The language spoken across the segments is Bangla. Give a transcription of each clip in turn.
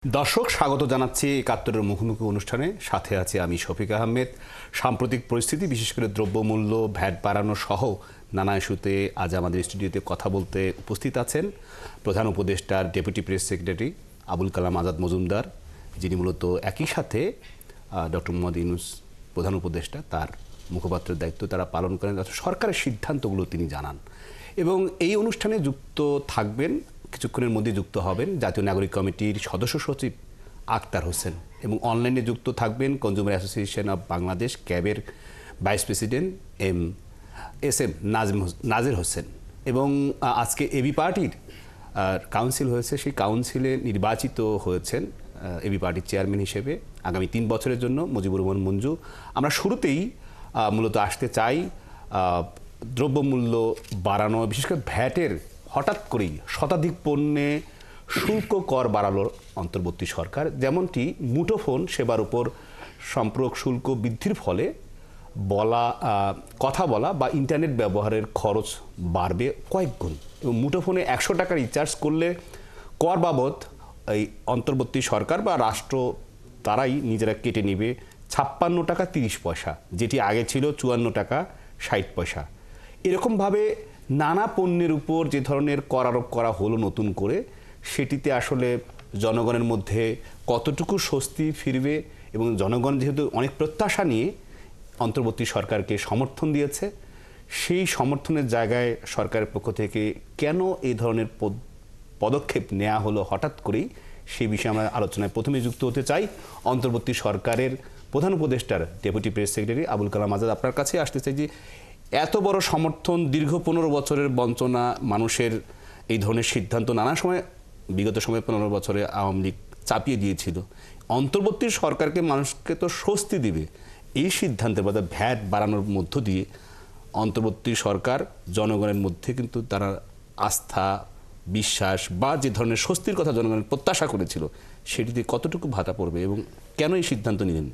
দর্শক স্বাগত জানাচ্ছি একাত্তরের মুখোমুখি অনুষ্ঠানে। সাথে আছে আমি শফিক আহমেদ। সাম্প্রতিক পরিস্থিতি, বিশেষ করে দ্রব্যমূল্য, ভ্যাট বাড়ানো সহ নানা ইস্যুতে আজ আমাদের স্টুডিওতে কথা বলতে উপস্থিত আছেন প্রধান উপদেষ্টার deputy press secretary Abul Kalam Azad Majumdar, যিনি মূলত একই সাথে ডক্টর মোহাম্মদ ইউনূস প্রধান উপদেষ্টা তার মুখপাত্রের দায়িত্ব তারা পালন করেন, সরকারের সিদ্ধান্তগুলো তিনি জানান। এবং এই অনুষ্ঠানে যুক্ত থাকবেন, কিছুক্ষণের মধ্যে যুক্ত হবেন জাতীয় নাগরিক কমিটির সদস্য সচিব আক্তার হোসেন, এবং অনলাইনে যুক্ত থাকবেন কনজিউমার অ্যাসোসিয়েশন অব বাংলাদেশ ক্যাবের ভাইস প্রেসিডেন্ট SM নাজির হোসেন। এবং আজকে এবি পার্টির কাউন্সিল হয়েছে, সেই কাউন্সিলে নির্বাচিত হয়েছেন এবি পার্টির চেয়ারম্যান হিসেবে আগামী 3 বছরের জন্য মুজিবুর রহমান মঞ্জু। আমরা শুরুতেই মূলত আসতে চাই দ্রব্যমূল্য বাড়ানো, বিশেষ করে ভ্যাটের হঠাৎ করেই শতাধিক পণ্যে শুল্ক কর বাড়ালো অন্তর্বর্তী সরকার। যেমনটি মুঠোফোন সেবার উপর সম্পর্ক শুল্ক বৃদ্ধির ফলে কথা বলা বা ইন্টারনেট ব্যবহারের খরচ বাড়বে কয়েক গুণ, এবং মুঠোফোনে 100 টাকা রিচার্জ করলে কর বাবদ এই অন্তর্বর্তী সরকার বা রাষ্ট্র তারাই নিজেরা কেটে নেবে 56 টাকা 30 পয়সা, যেটি আগে ছিল 54 টাকা 60 পয়সা। এরকমভাবে নানা পণ্যের উপর যে ধরনের কর আরোপ করা হলো নতুন করে, সেটিতে আসলে জনগণের মধ্যে কতটুকু স্বস্তি ফিরবে, এবং জনগণ যেহেতু অনেক প্রত্যাশা নিয়ে অন্তর্বর্তী সরকারকে সমর্থন দিয়েছে, সেই সমর্থনের জায়গায় সরকারের পক্ষ থেকে কেন এই ধরনের পদক্ষেপ নেওয়া হলো হঠাৎ করেই, সেই বিষয়ে আমরা আলোচনায় প্রথমে যুক্ত হতে চাই। অন্তর্বর্তী সরকারের প্রধান উপদেষ্টার deputy press secretary Abul Kalam Azad, আপনার কাছে আসতে চাই যে এত বড় সমর্থন, দীর্ঘ 15 বছরের বঞ্চনা, মানুষের এই ধরনের সিদ্ধান্ত নানা সময় বিগত সময় 15 বছরে আওয়ামী লীগ চাপিয়ে দিয়েছিল, অন্তর্বর্তী সরকারকে মানুষকে তো স্বস্তি দিবে এই সিদ্ধান্তের মধ্যে ভ্যাট বাড়ানোর মধ্য দিয়ে অন্তর্বর্তী সরকার জনগণের মধ্যে কিন্তু তারা আস্থা, বিশ্বাস বা যে ধরনের স্বস্তির কথা জনগণের প্রত্যাশা করেছিল, সেটিতে কতটুকু ভাটা পড়বে এবং কেন এই সিদ্ধান্ত নিলেন?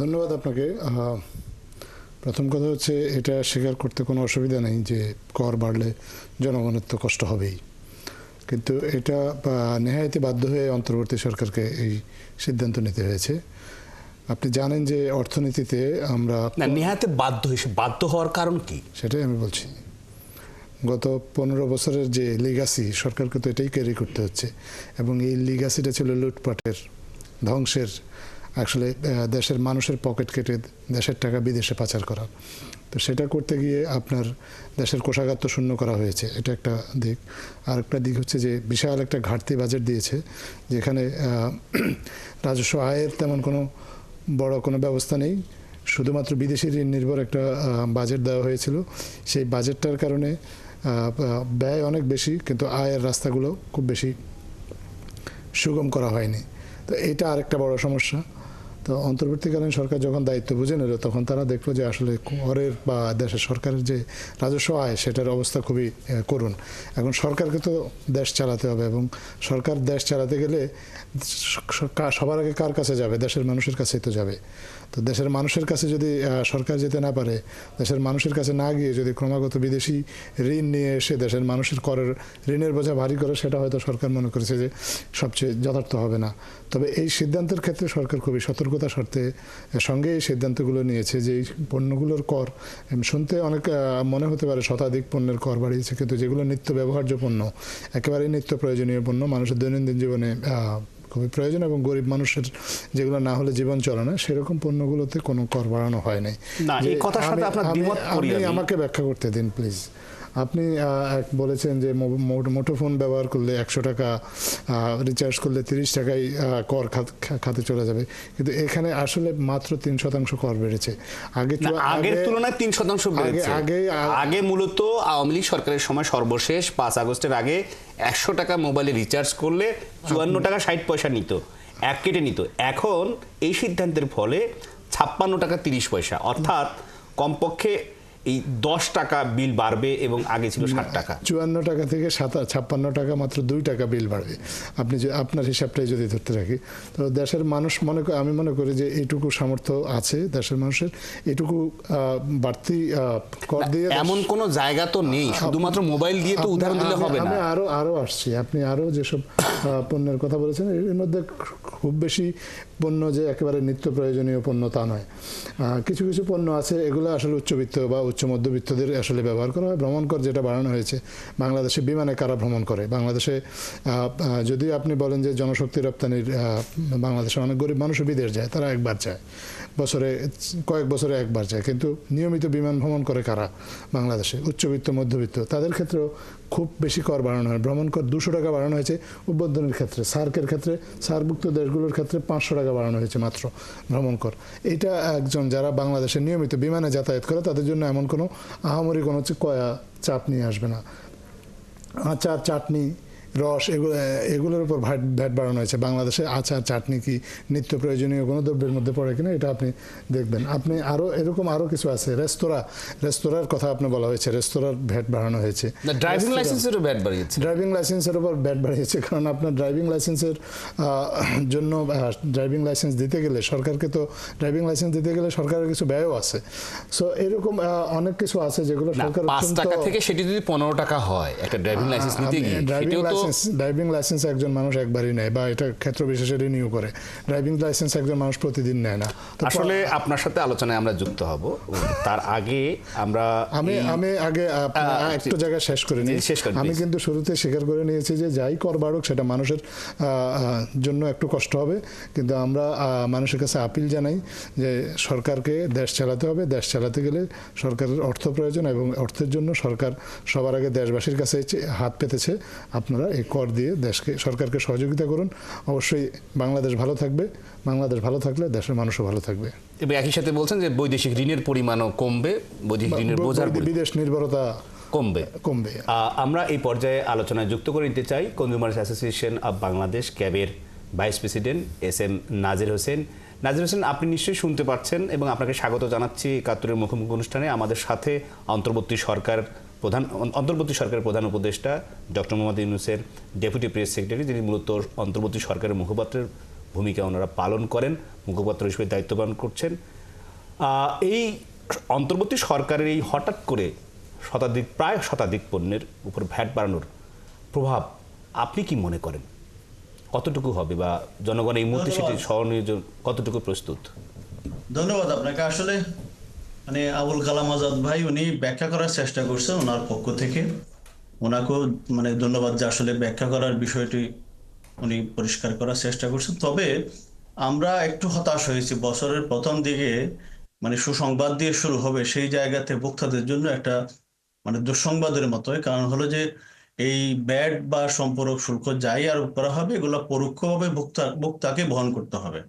ধন্যবাদ আপনাকে। প্রথম কথা হচ্ছে, এটা স্বীকার করতে কোনো অসুবিধা নেই যে কর বাড়লে জনগণের তো কষ্ট হবেই, কিন্তু এটা নেহায়েতে বাধ্য হয়ে অন্তর্বর্তী সরকারকে এই সিদ্ধান্ত নিতে হয়েছে। আপনি জানেন যে অর্থনীতিতে আমরা নেহায়েতে বাধ্য হওয়ার কারণ কি, সেটাই আমি বলছি। গত 15 বছরের যে লিগাসি, সরকারকে তো এটাই ক্যারি করতে হচ্ছে, এবং এই লিগাসিটা ছিল লুটপাটের, ধ্বংসের, আসলে দেশের মানুষের পকেট কেটে দেশের টাকা বিদেশে পাচার করা। তো সেটা করতে গিয়ে আপনার দেশের কোষাগার তো শূন্য করা হয়েছে, এটা একটা দিক। আর একটা দিক হচ্ছে যে বিশাল একটা ঘাটতি বাজেট দিয়েছে, যেখানে রাজস্ব আয়ের তেমন বড় কোনো ব্যবস্থা নেই, শুধুমাত্র বিদেশি ঋণ নির্ভর একটা বাজেট দেওয়া হয়েছিল। সেই বাজেটটার কারণে ব্যয় অনেক বেশি, কিন্তু আয়ের রাস্তাগুলো খুব বেশি সুগম করা হয়নি। তো এটা আরেকটা বড় সমস্যা। তো অন্তর্বর্তীকালীন সরকার যখন দায়িত্ব বুঝে নিল, তখন তারা দেখলো যে আসলে করের বা দেশের সরকারের যে রাজস্ব আয়, সেটার অবস্থা খুবই করুণ। এখন সরকারকে তো দেশ চালাতে হবে, এবং সরকার দেশ চালাতে গেলে সবার আগে কার কাছে যাবে? দেশের মানুষের কাছেই তো যাবে। তো দেশের মানুষের কাছে যদি সরকার যেতে না পারে, দেশের মানুষের কাছে না গিয়ে যদি ক্রমাগত বিদেশি ঋণ নিয়ে এসে দেশের মানুষের ঋণের বোঝা ভারী করে, সেটা হয়তো সরকার মনে করেছে যে সবচেয়ে যথার্থ হবে না। তবে এই সিদ্ধান্তের ক্ষেত্রে সরকার খুবই সতর্কতার স্বার্থে সঙ্গে এই সিদ্ধান্তগুলো নিয়েছে যে এই পণ্যগুলোর কর শুনতে অনেক মনে হতে পারে শতাধিক পণ্যের কর বাড়িয়েছে, কিন্তু যেগুলো নিত্য ব্যবহার্য পণ্য, একেবারেই নিত্য প্রয়োজনীয় পণ্য, মানুষের দৈনন্দিন জীবনে খুবই প্রয়োজন, এবং গরিব মানুষের যেগুলো না হলে জীবন চলে না, সেরকম পণ্যগুলোতে কোনো কর বাড়ানো হয় নাই। আমাকে ব্যাখ্যা করতে দিন প্লিজ। আপনি বলেছেন যে মুঠোফোন ব্যবহার করলে 100 টাকা রিচার্জ করলে 30 টাকায় কর খাতে চলে যাবে, কিন্তু এখানে আসলে মাত্র 3% কর বেড়েছে। আগের তুলনায় 3% বেড়েছে। আগে মূলত আওয়ামী লীগ সরকারের সময় সর্বশেষ 5 আগস্টের আগে 100 টাকা মোবাইলে রিচার্জ করলে 54 টাকা 60 পয়সা নিত, এক কেটে নিত। এখন এই সিদ্ধান্তের ফলে 56 টাকা 30 পয়সা, অর্থাৎ কমপক্ষে এই 10 টাকা বিল বাড়বে এবং আগে ছিল 60 টাকা। 54 টাকা থেকে 56 টাকা, মাত্র 2 টাকা বিল বাড়বে। আপনি আপনার হিসাবটাই যদি ধরতে রাখি, তো দেশের মানুষ আমি মনে করি যে এইটুকু সামর্থ্য আছে দেশের মানুষের, এইটুকু বাড়তি কর দিয়ে। এমন কোনো জায়গা তো নেই, শুধুমাত্র মোবাইল দিয়ে তো উদাহরণ দিলে হবে না। আমি আরো আসছি, আপনি আরো যেসব পণ্যের কথা বলেছেন এর মধ্যে খুব বেশি পণ্য যে একেবারে নিত্য প্রয়োজনীয় পণ্য তা নয়। কিছু কিছু পণ্য আছে এগুলো আসলে উচ্চবিত্ত বা উচ্চ মধ্যবিত্তদের আসলে ব্যবহার করা হয়। ভ্রমণ কর যেটা বাড়ানো হয়েছে, বাংলাদেশে বিমানে কারা ভ্রমণ করে? বাংলাদেশে যদি আপনি বলেন যে জনশক্তি রপ্তানির, বাংলাদেশে অনেক গরিব মানুষও বিদেশ যায়, তারা একবার যায় বছরে, কয়েক বছরে একবার যায়, কিন্তু নিয়মিত বিমান ভ্রমণ করে কারা? বাংলাদেশে উচ্চবিত্ত মধ্যবিত্ত, তাদের ক্ষেত্রেও খুব বেশি কর বাড়ানো হয়। ভ্রমণ কর 200 টাকা বাড়ানো হয়েছে উদ্বোধনের ক্ষেত্রে, সার্কের ক্ষেত্রে, সার্কভুক্ত দেশগুলোর ক্ষেত্রে 500 টাকা বাড়ানো হয়েছে মাত্র ভ্রমণ কর। এটা একজন যারা বাংলাদেশে নিয়মিত বিমানে যাতায়াত করে তাদের জন্য এমন কোনো আহামরি কোনো চাপ নিয়ে আসবে না। আচার, চাটনি, রস, এগুলোর উপর ভ্যাট বাড়ানো হয়েছে। বাংলাদেশে আচার, চাটনি কি নিত্য প্রয়োজনীয় কোনো দ্রব্যের মধ্যে পড়ে কিনা এটা আপনি দেখবেন। আপনি এরকম আরও কিছু আছে। রেস্তোরাঁর কথা আপনি বলা হয়েছে, রেস্তোরাঁর ভ্যাট বাড়ানো হয়েছে। ড্রাইভিং লাইসেন্সেরও ভ্যাট বাড়িয়েছে। ড্রাইভিং লাইসেন্সের উপর ভ্যাট বাড়িয়েছে, কারণ আপনার ড্রাইভিং লাইসেন্সের জন্য ড্রাইভিং লাইসেন্স দিতে গেলে সরকারের কিছু ব্যয়ও আছে। সো এরকম অনেক কিছু আছে যেগুলো সরকার 5 টাকা থেকে সেটি যদি 15 টাকা হয় একটা ড্রাইভিং লাইসেন্স নিতে গিয়ে, ড্রাইভিং লাইসেন্স একজন মানুষ একবারই নেয় বা এটা ক্ষেত্র বিশেষে রিনিউ করে। ড্রাইভিং লাইসেন্স একজন মানুষ প্রতিদিন নেয় না। আসলে আপনার সাথে আলোচনায় আমরা যুক্ত হব, তার আগে আমি আগে একটু জায়গায় শেষ করে নিই। আমি কিন্তু শুরুতে স্বীকার করে নিয়েছি যে যাই কর বাড়ুক সেটা মানুষের জন্য একটু কষ্ট হবে, কিন্তু আমরা মানুষের কাছে আপিল জানাই যে সরকারকে দেশ চালাতে হবে। দেশ চালাতে গেলে সরকারের অর্থ প্রয়োজন এবং অর্থের জন্য সরকার সবার আগে দেশবাসীর কাছে হাত পেতেছে। আপনারা এই কর দিয়ে সরকারকে সহযোগিতা করুন। অবশ্যই বাংলাদেশ ভালো থাকবে। বাংলাদেশ ভালো থাকলে দেশের মানুষও ভালো থাকবে। এবং একই সাথে বলছেন যে বৈদেশিক ঋণের পরিমাণও কমবে, বৈদেশিক ঋণের বোঝা, বিদেশ নির্ভরতা কমবে। আমরা এই পর্যায়ে আলোচনায় যুক্ত করে নিতে চাই কনজিউমার্স অ্যাসোসিয়েশন অব বাংলাদেশ ক্যাবের ভাইস প্রেসিডেন্ট SM নাজির হোসেন। নাজির হোসেন, আপনি নিশ্চয়ই শুনতে পাচ্ছেন এবং আপনাকে স্বাগত জানাচ্ছি ৭১-এর মুখোমুখি অনুষ্ঠানে। আমাদের সাথে অন্তর্বর্তী সরকারের প্রধান উপদেষ্টা ডক্টর মোহাম্মদ ইউনূসের ডেপুটি প্রেস সেক্রেটারি, যিনি মূলত অন্তর্বর্তী সরকারের মুখপাত্রের ভূমিকা ওনারা পালন করেন, মুখপাত্র হিসেবে দায়িত্ব পালন করছেন। এই অন্তর্বর্তী সরকারের এই হঠাৎ করে প্রায় শতাধিক পণ্যের উপর ভ্যাট বাড়ানোর প্রভাব আপনি কি মনে করেন? কতটুকু হবে বা জনগণ এই মুহূর্তে সেটি সহনীয় কতটুকু প্রস্তুত? ধন্যবাদ আপনাকে। আসলে মানে আবুল কালাম আজাদ ভাই উনি ব্যাখ্যা করার চেষ্টা করছেন ওনার পক্ষ থেকে, ওনাকেও মানে ধন্যবাদ যে আসলে ব্যাখ্যা করার বিষয়টি উনি পরিষ্কার করার চেষ্টা করছেন। তবে আমরা একটু হতাশ হয়েছি, বছরের প্রথম দিকে মানে সুসংবাদ দিয়ে শুরু হবে সেই জায়গাতে ভোক্তাদের জন্য একটা মানে দুঃসংবাদের মতোই। কারণ হলো যে এই ব্যাট বা সম্পূরক শুল্ক যাই আরোপ করা হবে এগুলো পরোক্ষভাবে ভোক্তাকে বহন করতে হবে।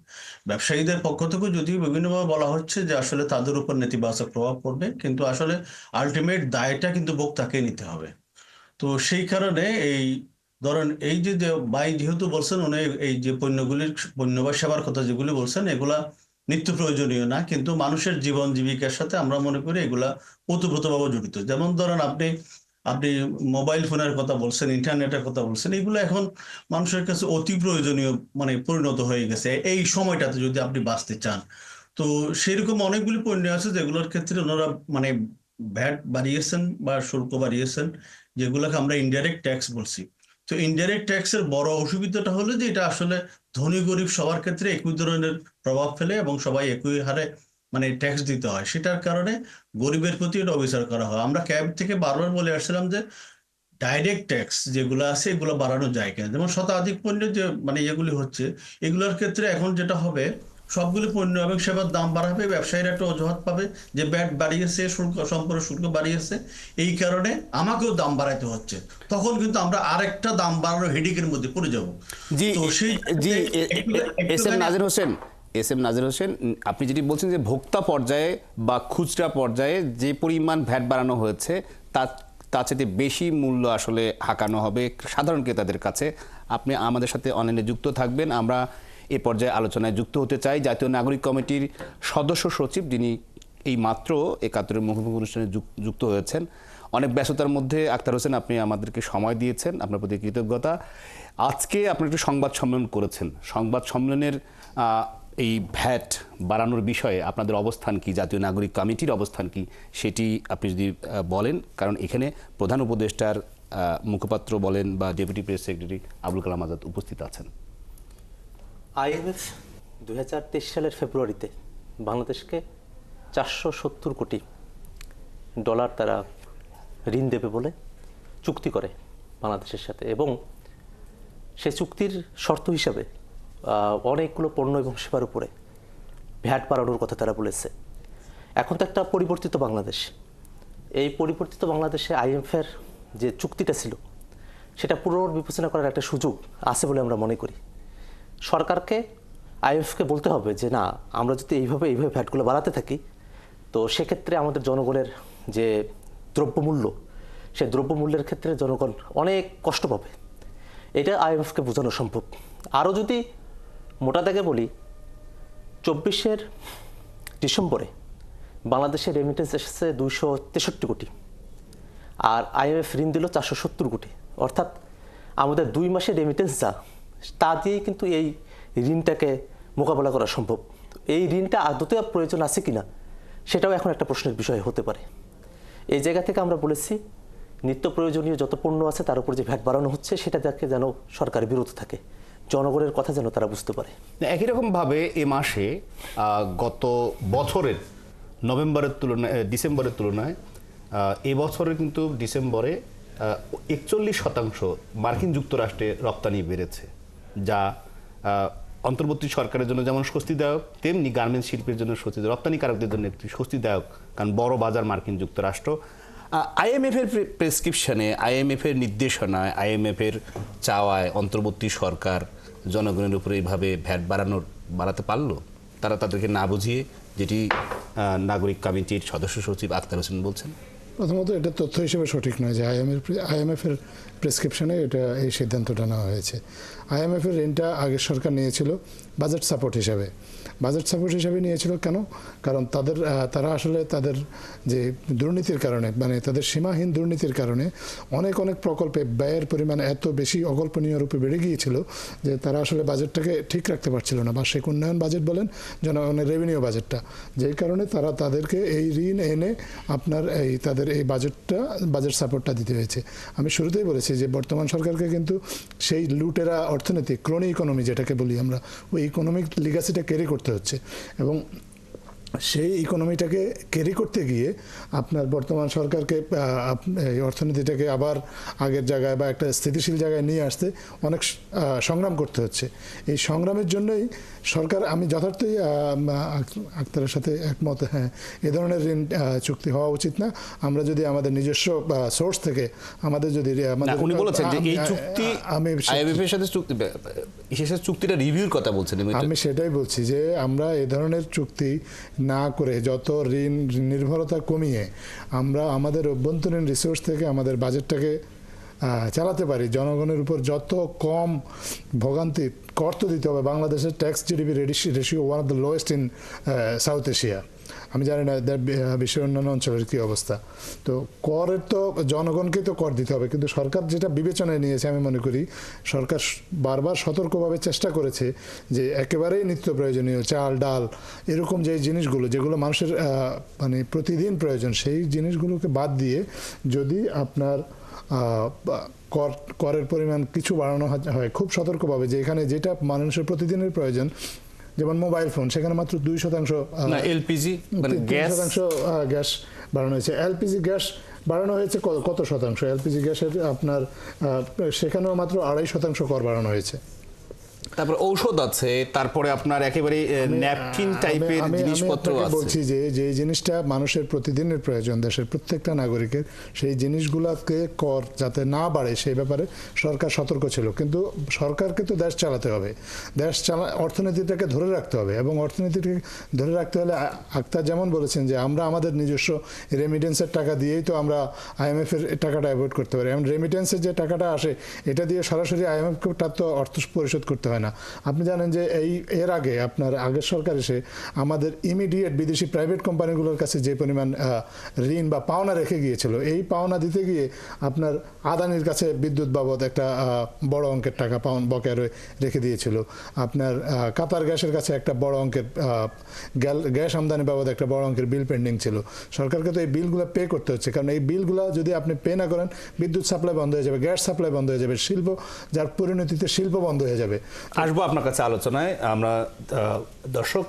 ব্যবসায়ীদের পক্ষ থেকে যদিও বিভিন্নভাবে বলা হচ্ছে যে আসলে তাদের উপর নেতিবাচক প্রভাব পড়বে, কিন্তু আসলে আলটিমেট দায়টা কিন্তু ভোক্তাকে নিতে হবে। তো সেই কারণে এই ধরেন এই যে ভাই যেহেতু বলছেন উনি এই যে পণ্য বা সেবার কথা যেগুলি বলছেন এগুলা নিত্য প্রয়োজনীয় না, কিন্তু মানুষের জীবন জীবিকার সাথে আমরা মনে করি এগুলা ওতপ্রোতভাবে জড়িত। যেমন ধরেন আপনি মোবাইল ফোনের কথা বলছেন, ইন্টারনেটের কথা বলছেন, এগুলো এখন মানুষের কাছে অতি প্রয়োজনীয় মানে পরিণত হয়ে গেছে এই সময়টাতে যদি আপনি বাঁচতে চান। তো সেরকম অনেকগুলি পণ্য আছে যেগুলোর ক্ষেত্রে ওনারা মানে ভ্যাট বাড়িয়েছেন বা শুল্ক বাড়িয়েছেন, যেগুলোকে আমরা ইনডাইরেক্ট ট্যাক্স বলছি। তো ইনডাইরেক্ট ট্যাক্সের বড় অসুবিধাটা হলো যে এটা আসলে ধনী গরিব সবার ক্ষেত্রে একই ধরনের প্রভাব ফেলে এবং সবাই একই হারে মানে ট্যাক্স দিতে হয়। সেটার কারণে গরিবের প্রতি এটা অবিচার করা হয়। আমরা ক্যাব থেকে বারবার বলে আসছিলাম যে ডাইরেক্ট ট্যাক্স যেগুলো আছে এগুলো বাড়ানো যায় কিনা। যেমন শতাধিক পণ্য যে মানে এগুলি হচ্ছে, এগুলোর ক্ষেত্রে এখন যেটা হবে সবগুলো পণ্য এবং সেবার দাম বাড়াবে, ব্যবসায়ীরা একটা অজুহাত পাবে যে ব্যাট বাড়িয়েছে, সম্পূরক শুল্ক বাড়িয়েছে, এই কারণে আমাকেও দাম বাড়াইতে হচ্ছে। তখন কিন্তু আমরা আরেকটা দাম বাড়ানোর হেডিকের মধ্যে পড়ে যাব। SM নাজির হোসেন, আপনি যেটি বলছেন যে ভোক্তা পর্যায়ে বা খুচরা পর্যায়ে যে পরিমাণ ভ্যাট বাড়ানো হয়েছে তার চেয়ে বেশি মূল্য আসলে হাঁকানো হবে সাধারণ ক্রেতাদের কাছে। আপনি আমাদের সাথে অনলাইনে যুক্ত থাকবেন। আমরা এ পর্যায়ে আলোচনায় যুক্ত হতে চাই জাতীয় নাগরিক কমিটির সদস্য সচিব, যিনি এই মাত্র একাত্তরের মুখোমুখি অনুষ্ঠানে যুক্ত হয়েছেন। অনেক ব্যস্ততার মধ্যে আক্তার হোসেন আপনি আমাদেরকে সময় দিয়েছেন, আপনার প্রতি কৃতজ্ঞতা। আজকে আপনি একটু সংবাদ সম্মেলন করেছেন, সংবাদ সম্মেলনের এই ভ্যাট বাড়ানোর বিষয়ে আপনাদের অবস্থান কি, জাতীয় নাগরিক কমিটির অবস্থান কি, সেটি আপনি যদি বলেন, কারণ এখানে প্রধান উপদেষ্টার মুখপাত্র বলেন বা deputy press secretary Abul Kalam Azad উপস্থিত আছেন। IMF 2023 সালের ফেব্রুয়ারিতে বাংলাদেশকে 470 কোটি ডলার তারা ঋণ দেবে বলে চুক্তি করে বাংলাদেশের সাথে, এবং সেই চুক্তির শর্ত হিসাবে অনেকগুলো পণ্য এবং সেবার উপরে ভ্যাট বাড়ানোর কথা তারা বলেছে। এখন তো একটা পরিবর্তিত বাংলাদেশ, এই পরিবর্তিত বাংলাদেশে IMF-এর যে চুক্তিটা ছিল সেটা পুনর্বিবেচনা করার একটা সুযোগ আছে বলে আমরা মনে করি। সরকারকে IMF-কে বলতে হবে যে না, আমরা যদি এইভাবে ভ্যাটগুলো বাড়াতে থাকি তো সেক্ষেত্রে আমাদের জনগণের যে দ্রব্যমূল্য, সেই দ্রব্যমূল্যের ক্ষেত্রে জনগণ অনেক কষ্ট পাবে। এটা IMF-কে বোঝানো সম্ভব। আরও যদি মোটা দাগে বলি, 24 ডিসেম্বরে বাংলাদেশের রেমিটেন্স এসেছে 263 কোটি, আর IMF ঋণ দিল 470 কোটি। অর্থাৎ আমাদের 2 মাসের রেমিটেন্স যা, তা দিয়েই কিন্তু এই ঋণটাকে মোকাবেলা করা সম্ভব। এই ঋণটা আদতে প্রয়োজন আছে কিনা সেটাও এখন একটা প্রশ্নের বিষয় হতে পারে। এই জায়গা থেকে আমরা বলেছি নিত্য প্রয়োজনীয় যত পণ্য আছে তার উপর যে ভ্যাট বাড়ানো হচ্ছে সেটা দেখে যেন সরকার বিরত থাকে, জনগণের কথা যেন তারা বুঝতে পারে। একই রকমভাবে এ মাসে গত বছরের ডিসেম্বরের তুলনায় এবছরের কিন্তু ডিসেম্বরে 41% মার্কিন যুক্তরাষ্ট্রে রপ্তানি বেড়েছে, যা অন্তর্বর্তী সরকারের জন্য যেমন স্বস্তিদায়ক, তেমনি গার্মেন্টস শিল্পের জন্য স্বস্তিদায়ক, রপ্তানিকারকদের জন্য একটি স্বস্তিদায়ক, কারণ বড় বাজার মার্কিন যুক্তরাষ্ট্র। IMF-এর প্রেসক্রিপশনে, IMF-এর নির্দেশনায়, IMF-এর চাওয়ায় অন্তর্বর্তী সরকার জনগণের উপরে এইভাবে ভ্যাট বাড়াতে পারলো, তারা তাদেরকে না বুঝিয়ে, যেটি নাগরিক কমিটির সদস্য সচিব আক্তার হোসেন বলছেন? প্রথমত এটা তথ্য হিসেবে সঠিক নয় যে IMF-এর প্রেসক্রিপশনে এই সিদ্ধান্তটা নেওয়া হয়েছে। IMF-এর ঋণটা আগের সরকার নিয়েছিল বাজেট সাপোর্ট হিসাবে নিয়েছিল। কেন? কারণ তারা আসলে তাদের যে দুর্নীতির কারণে, মানে তাদের সীমাহীন দুর্নীতির কারণে অনেক প্রকল্পে ব্যয়ের পরিমাণ এত বেশি অকল্পনীয় রূপে বেড়ে গিয়েছিল যে তারা আসলে বাজেটটাকে ঠিক রাখতে পারছিল না, বার্ষিক উন্নয়ন বাজেট বলেন, জনগণের রেভিনিউ বাজেটটা, যেই কারণে তাদেরকে এই ঋণ এনে আপনার তাদের এই বাজেট সাপোর্টটা দিতে হয়েছে। আমি শুরুতেই বলেছি যে বর্তমান সরকারকে কিন্তু সেই লুটেরা অর্থনীতি, ক্রোনি ইকোনমি যেটাকে বলি আমরা, ওই ইকোনমিক লিগাসিটা ক্যারি করতে হচ্ছে, এবং সেই ইকোনমিটাকে ক্যারি করতে গিয়ে আপনার বর্তমান সরকারকে এই অর্থনীতিটাকে আবার আগের জায়গায় বা একটা স্থিতিশীল জায়গায় নিয়ে আসতে অনেক সংগ্রাম করতে হচ্ছে। এই সংগ্রামের জন্যই সরকার, আমি যথার্থই আক্তারের সাথে একমত, হ্যাঁ, এ ধরনের ঋণ চুক্তি হওয়া উচিত না। আমরা যদি আমাদের নিজস্ব সোর্স থেকে আমাদের যদি উনি বলেছেন যে এই চুক্তি IMF-এর সাথে চুক্তিটা রিভিউর কথা বলছেন। আমি সেটাই বলছি যে আমরা এ ধরনের চুক্তি না করে যত ঋণ নির্ভরতা কমিয়ে আমরা আমাদের অভ্যন্তরীণ রিসোর্স থেকে আমাদের বাজেটটাকে চালাতে পারি, জনগণের উপর যত কম ভোগান্তি কর তো দিতে হবে। বাংলাদেশের tax GDP ratio one of the lowest in south Asia. আমি জানি না বিশ্বের অন্যান্য অঞ্চলের কী অবস্থা। তো করের তো জনগণকেই তো কর দিতে হবে, কিন্তু সরকার যেটা বিবেচনায় নিয়েছে, আমি মনে করি সরকার বারবার সতর্কভাবে চেষ্টা করেছে যে একেবারেই নিত্য প্রয়োজনীয় চাল ডাল এরকম যে জিনিসগুলো যেগুলো মানুষের মানে প্রতিদিন প্রয়োজন, সেই জিনিসগুলোকে বাদ দিয়ে যদি আপনার করের পরিমাণ কিছু বাড়ানো হয় খুব সতর্কভাবে, যে এখানে যেটা মানুষের প্রতিদিনের প্রয়োজন, যেমন মোবাইল ফোন, সেখানে মাত্র 2% এলপিজি গ্যাস বাড়ানো হয়েছে। এলপিজি গ্যাস বাড়ানো হয়েছে কত শতাংশ? এলপিজি গ্যাসের আপনার সেখানেও মাত্র 2.5% কর বাড়ানো হয়েছে। তারপর ঔষধ আছে, তারপরে আপনার একেবারে ন্যাপকিন টাইপের জিনিসপত্র আছে। বলছি যে জিনিসটা মানুষের প্রতিদিনের প্রয়োজন দেশের প্রত্যেকটা নাগরিকের, সেই জিনিসগুলোকে কর যাতে না বাড়ে সেই ব্যাপারে সরকার সতর্ক ছিল। কিন্তু সরকারকে তো দেশ চালাতে হবে, অর্থনীতিটাকে ধরে রাখতে হবে, এবং অর্থনীতিটাকে ধরে রাখতে হলে আক্তার যেমন বলেছেন যে আমরা আমাদের নিজস্ব রেমিটেন্সের টাকা দিয়েই তো আমরা IMF-এর টাকাটা অ্যাভয়েড করতে পারি। এবং রেমিটেন্সের যে টাকাটা আসে এটা দিয়ে সরাসরি IMF-কে তো অর্থ পরিশোধ করতে হয় না। হয় না। আপনি জানেন যে এর আগে আপনার আগের সরকার এসে আমাদের ইমিডিয়েট বিদেশি প্রাইভেট কোম্পানিগুলোর কাছে যে পরিমাণ ঋণ বা পাওনা রেখে গিয়েছিল, এই পাওনা দিতে গিয়ে আপনার আদানির কাছে বিদ্যুৎ বাবদ একটা বড় অঙ্কের টাকা বকেয়া রেখে দিয়েছিল, আপনার কাতার গ্যাসের কাছে একটা বড় অঙ্কের গ্যাস আমদানি বাবদ একটা বড় অঙ্কের বিল পেন্ডিং ছিল। সরকারকে তো এই বিলগুলো পে করতে হচ্ছে, কারণ এই বিলগুলো যদি আপনি পে না করেন বিদ্যুৎ সাপ্লাই বন্ধ হয়ে যাবে, গ্যাস সাপ্লাই বন্ধ হয়ে যাবে, শিল্প যার পরিণতিতে শিল্প বন্ধ হয়ে যাবে। আসবো আপনার কাছে আলোচনায়। আমরা দর্শক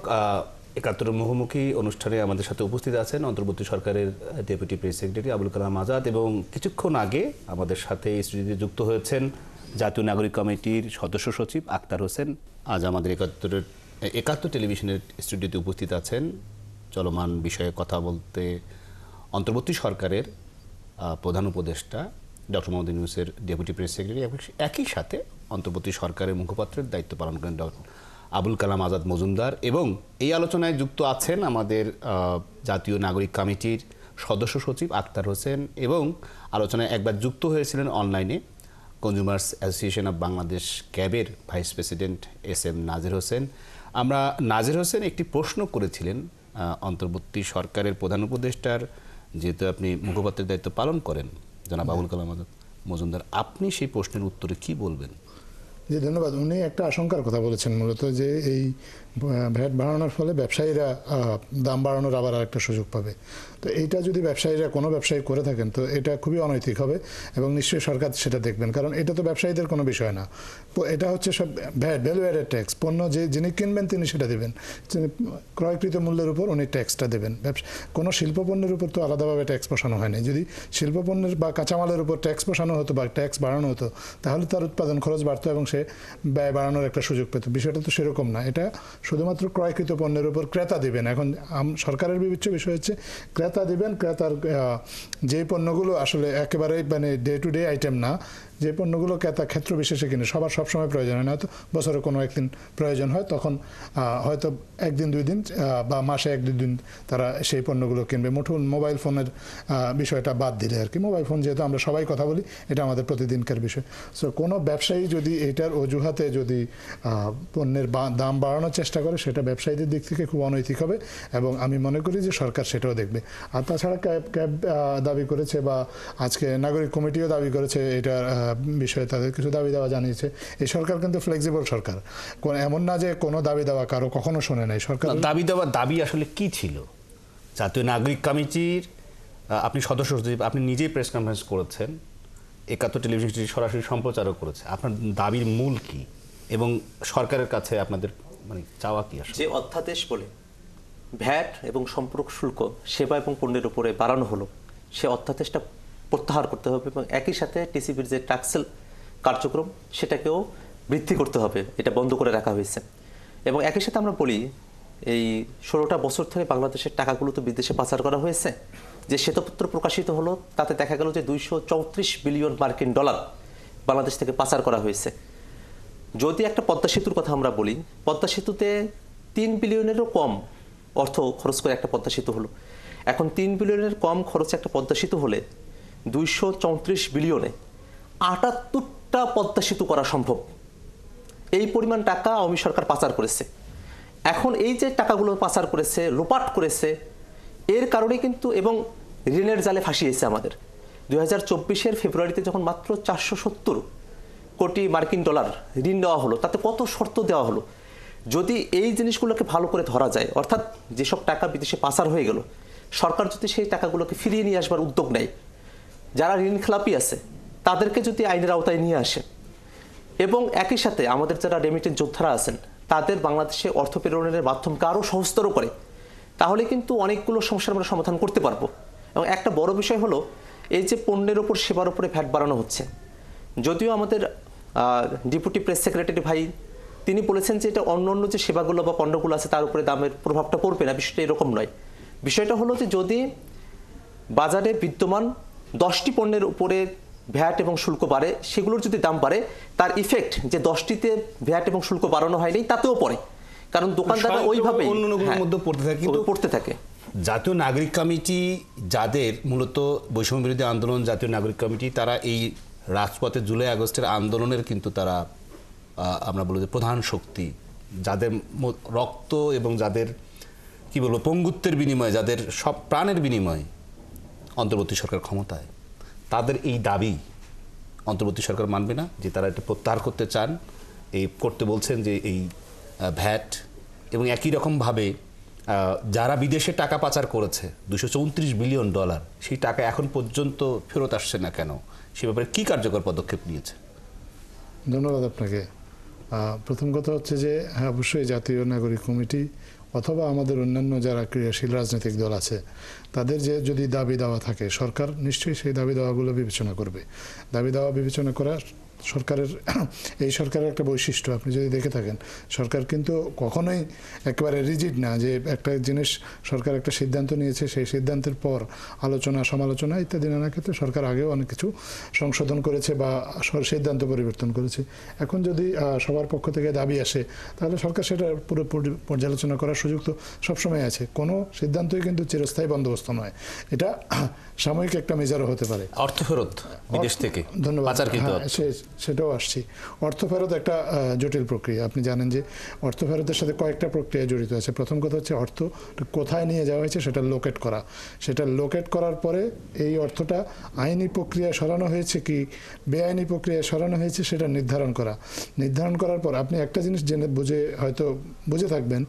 ৭১ মুখোমুখি অনুষ্ঠানে আমাদের সাথে উপস্থিত আছেন অন্তর্বর্তী সরকারের deputy press secretary Abul Kalam Azad, এবং কিছুক্ষণ আগে আমাদের সাথে স্টুডিওতে যুক্ত হয়েছেন জাতীয় নাগরিক কমিটির সদস্য সচিব আক্তার হোসেন। আজ আমাদের ৭১ টেলিভিশনের স্টুডিওতে উপস্থিত আছেন চলমান বিষয়ে কথা বলতে অন্তর্বর্তী সরকারের প্রধান উপদেষ্টা ডক্টর মোহাম্মদ ইউনূসের ডেপুটি প্রেস সেক্রেটারি, একই সাথে অন্তর্বর্তী সরকারের মুখপাত্রের দায়িত্ব পালন করেন ডক্টর আবুল কালাম আজাদ মজুমদার। এবং এই আলোচনায় যুক্ত আছেন আমাদের জাতীয় নাগরিক কমিটির সদস্য সচিব আক্তার হোসেন, এবং আলোচনায় একবার যুক্ত হয়েছিলেন অনলাইনে কনজিউমার্স অ্যাসোসিয়েশন অব বাংলাদেশ ক্যাবের ভাইস প্রেসিডেন্ট SM নাজির হোসেন। আমরা নাজির হোসেন একটি প্রশ্ন করেছিলেন অন্তর্বর্তী সরকারের প্রধান উপদেষ্টার, যেহেতু আপনি মুখপাত্রের দায়িত্ব পালন করেন জনাব আবুল কালাম আজাদ মজুমদার, আপনি সেই প্রশ্নের উত্তরে কি বলবেন? জি ধন্যবাদ। উনি একটা আশঙ্কার কথা বলেছেন মূলত, যে এই ভ্যাট বাড়ানোর ফলে ব্যবসায়ীরা দাম বাড়ানোর আবার আরেকটা সুযোগ পাবে। তো এইটা যদি ব্যবসায়ীরা কোনো ব্যবসায়ী করে থাকেন তো এটা খুবই অনৈতিক হবে, এবং নিশ্চয়ই সরকার সেটা দেখবেন, কারণ এটা তো ব্যবসায়ীদের কোনো বিষয় না। এটা হচ্ছে সব ভ্যাট, ভ্যালু অ্যাডেড ট্যাক্স। পণ্য যিনি কিনবেন তিনি সেটা দেবেন, ক্রয়কৃত মূল্যের উপর উনি ট্যাক্সটা দেবেন। কোনো শিল্প পণ্যের উপর তো আলাদাভাবে ট্যাক্স বসানো হয় না। যদি শিল্প পণ্যের বা কাঁচামালের উপর ট্যাক্স বসানো হতো বা ট্যাক্স বাড়ানো হতো তাহলে তার উৎপাদন খরচ বাড়তো এবং সে ব্যয় বাড়ানোর একটা সুযোগ পেত। বিষয়টা তো সেরকম না, এটা শুধুমাত্র ক্রয়কৃত পণ্যের উপর ক্রেতা দিবেন। এখন সরকারের বিবেচ্য বিষয় হচ্ছে ক্রেতা দিবেন, ক্রেতার যে পণ্যগুলো আসলে একেবারে মানে ডে টু ডে আইটেম না, যে পণ্যগুলো ক্রেতা ক্ষেত্র বিশেষে কিনে, সবার সবসময় প্রয়োজন হয় না, হয়তো বছরে কোনো একদিন প্রয়োজন হয়, তখন হয়তো একদিন দুই দিন বা মাসে এক দুই দিন তারা সেই পণ্যগুলো কিনবে। মোবাইল ফোনের বিষয়টা বাদ দিলে আর কি, মোবাইল ফোন যেহেতু আমরা সবাই কথা বলি, এটা আমাদের প্রতিদিনকার বিষয়। সো কোনো ব্যবসায়ী যদি এটার অজুহাতে যদি পণ্যের দাম বাড়ানোর চেষ্টা করে সেটা ব্যবসায়ীদের দিক থেকে খুব অনৈতিক হবে, এবং আমি মনে করি যে সরকার সেটাও দেখবে। আর তাছাড়া ক্যাব দাবি করেছে বা আজকে নাগরিক কমিটিও দাবি করেছে এটার বিষয়ে তাদের কিছু দাবি দেওয়া জানিয়েছে। এই সরকার কিন্তু ফ্লেক্সিবল সরকার, এমন না যে কোনো দাবি দেওয়া কারো কখনো শোনে নাই। সরকার দাবি দেওয়ার দাবি আসলে কি ছিল? জাতীয় নাগরিক কমিটির আপনি সদস্য সচিব, আপনি নিজেই প্রেস কনফারেন্স করেছেন, ৭১ টেলিভিশন সরাসরি সম্প্রচারও করেছে। আপনার দাবির মূল কি এবং সরকারের কাছে আপনাদের মানে চাওয়া কি? আসলে যে অধ্যাদেশ বলে ভ্যাট এবং সম্পর্ক শুল্ক সেবা এবং পণ্যের উপরে বাড়ানো হলো, সে অধ্যাদেশটা প্রত্যাহার করতে হবে, এবং একই সাথে টিসিবির যে ট্যাক্সেল কার্যক্রম সেটাকেও বৃদ্ধি করতে হবে, এটা বন্ধ করে রাখা হয়েছে। এবং একই সাথে আমরা বলি এই 16টা বছর ধরে বাংলাদেশের টাকাগুলো তো বিদেশে পাচার করা হয়েছে। যে শ্বেতপত্র প্রকাশিত হলো তাতে দেখা গেল যে 234 বিলিয়ন মার্কিন ডলার বাংলাদেশ থেকে পাচার করা হয়েছে। যদি একটা পদ্মা সেতুর কথা আমরা বলি, পদ্মা সেতুতে 3 বিলিয়নেরও কম অর্থ খরচ করে একটা পদ্মা সেতু হলো। এখন 3 বিলিয়নের কম খরচে একটা পদ্মা সেতু হলে 234 বিলিয়নে 78টা পদ্মা সেতু করা সম্ভব। এই পরিমাণ টাকা আওয়ামী সরকার পাচার করেছে। এখন এই যে টাকাগুলো পাচার করেছে, লোপাট করেছে, এর কারণে কিন্তু এবং ঋণের জালে ফাঁসিয়েছে আমাদের। 2024-এর ফেব্রুয়ারিতে যখন মাত্র 470 কোটি মার্কিন ডলার ঋণ দেওয়া হলো, তাতে কত শর্ত দেওয়া হলো। যদি এই জিনিসগুলোকে ভালো করে ধরা যায়, অর্থাৎ যেসব টাকা বিদেশে পাচার হয়ে গেল, সরকার যদি সেই টাকাগুলোকে ফিরিয়ে নিয়ে আসবার উদ্যোগ নেয়, যারা ঋণ খেলাপি আছে তাদেরকে যদি আইনের আওতায় নিয়ে আসে, এবং একই সাথে আমাদের যারা রেমিটেন্স যোদ্ধারা আছেন তাদের বাংলাদেশে অর্থ প্রেরণের মাধ্যমকে আরও সহজতর করে, তাহলে কিন্তু অনেকগুলো সমস্যার আমরা সমাধান করতে পারবো। এবং একটা বড় বিষয় হলো এই যে পণ্যের ওপর সেবার উপরে ভ্যাট বাড়ানো হচ্ছে। যদিও আমাদের ডেপুটি প্রেস সেক্রেটারি ভাই তিনি বলেছেন যে এটা অন্য যে সেবাগুলো বা পণ্যগুলো আছে তার উপরে দামের প্রভাবটা পড়বে না, বিষয়টা এরকম নয়। বিষয়টা হলো যে যদি বাজারে বিদ্যমান 10টি পণ্যের উপরে ভ্যাট এবং শুল্ক বাড়ে, সেগুলোর যদি দাম বাড়ে, তার ইফেক্ট যে 10টিতে ভ্যাট এবং শুল্ক বাড়ানো হয়নি তাতেও পড়ে, কারণ দোকানদাররা ওইভাবেই পড়তে থাকে। জাতীয় নাগরিক কমিটি যাদের মূলত বৈষম্য বিরোধী আন্দোলন, জাতীয় নাগরিক কমিটি তারা এই রাজপথে জুলাই আগস্টের আন্দোলনের কিন্তু তারা আমরা বলবো যে প্রধান শক্তি, যাদের রক্ত এবং যাদের কি বলবো পঙ্গুত্বের বিনিময়ে, যাদের সব প্রাণের বিনিময়ে অন্তর্বর্তী সরকার ক্ষমতায়, তাদের এই দাবি অন্তর্বর্তী সরকার মানবে না, যে তারা এটা প্রত্যাহার করতে চান, এই করতে বলছেন যে এই ভ্যাট, এবং একই রকমভাবে যারা বিদেশে টাকা পাচার করেছে $234 বিলিয়ন, সেই টাকা এখন পর্যন্ত ফেরত আসছে না কেন, সে ব্যাপারে কী কার্যকর পদক্ষেপ নিয়েছে? ধন্যবাদ আপনাকে। প্রথম কথা হচ্ছে যে হ্যাঁ, অবশ্যই জাতীয় নাগরিক কমিটি অথবা আমাদের অন্যান্য যারা ক্রিয়াশীল রাজনৈতিক দল আছে, তাদের যে যদি দাবি দাওয়া থাকে, সরকার নিশ্চয়ই সেই দাবি দাওয়াগুলো বিবেচনা করবে। দাবি দাওয়া বিবেচনা করা সরকারের, এই সরকারের একটা বৈশিষ্ট্য। আপনি যদি দেখে থাকেন, সরকার কিন্তু কখনোই একেবারে রিজিড না, যে একটা জিনিস সরকার একটা সিদ্ধান্ত নিয়েছে, সেই সিদ্ধান্তের পর আলোচনা সমালোচনা ইত্যাদি নানা ক্ষেত্রে সরকার আগেও অনেক কিছু সংশোধন করেছে বা সিদ্ধান্ত পরিবর্তন করেছে। এখন যদি সবার পক্ষ থেকে দাবি আসে, তাহলে সরকার সেটা পুরো পর্যালোচনা করার সুযোগ তো সবসময় আছে। কোনো সিদ্ধান্তই কিন্তু চিরস্থায়ী বন্দোবস্ত নয়, এটা সাময়িক একটা মেজারও হতে পারে। অর্থ ফেরত বিদেশ থেকে, ধন্যবাদ, সেটাও আসছি। অর্থ ফেরত একটা জটিল প্রক্রিয়া। আপনি জানেন যে অর্থ ফেরতের সাথে কয়েকটা প্রক্রিয়া জড়িত আছে। প্রথম কথা হচ্ছে অর্থ কোথায় নিয়ে যাওয়া হয়েছে সেটা লোকেট করা। সেটা লোকেট করার পরে এই অর্থটা আইনি প্রক্রিয়ায় সরানো হয়েছে কি বেআইনি প্রক্রিয়ায় সরানো হয়েছে সেটা নির্ধারণ করা। নির্ধারণ করার পর আপনি একটা জিনিস জেনে বুঝে থাকবেন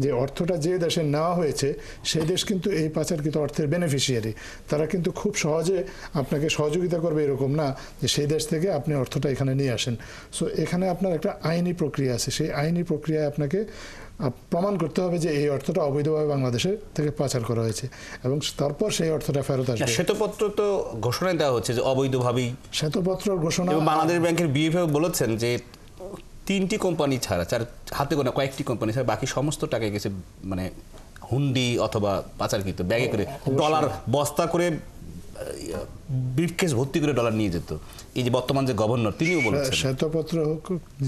যে অর্থটা যে দেশে নেওয়া হয়েছে সেই দেশ কিন্তু এই পাচারকৃত অর্থের বেনিফিশিয়ারি। তারা কিন্তু খুব সহজে আপনাকে সহযোগিতা করবে এরকম না যে সেই দেশ থেকে আপনি অর্থটা এখানে নিয়ে আসেন। সো এখানে আপনার একটা আইনি প্রক্রিয়া আছে। সেই আইনি প্রক্রিয়ায় আপনাকে প্রমাণ করতে হবে যে এই অর্থটা অবৈধভাবে বাংলাদেশের থেকে পাচার করা হয়েছে, এবং তারপর সেই অর্থটা ফেরত আসবে। শ্বেতপত্র তো ঘোষণায় দেওয়া হচ্ছে যে অবৈধভাবেই, শ্বেতপত্র ঘোষণা, বাংলাদেশ ব্যাংকের বিএফও বলেছেন যে 3টি কোম্পানি ছাড়া, হাতে গোনা কয়েকটি কোম্পানি ছাড়া বাকি সমস্ত টাকা গেছে মানে হুন্ডি অথবা পাচারকৃত ব্যাগে করে, ডলার বস্তা করে, ব্রিফকেস ভর্তি করে ডলার নিয়ে যেত। এই যে বর্তমান যে গভর্নর, তিনিও বলেছেন শ্বেতপত্র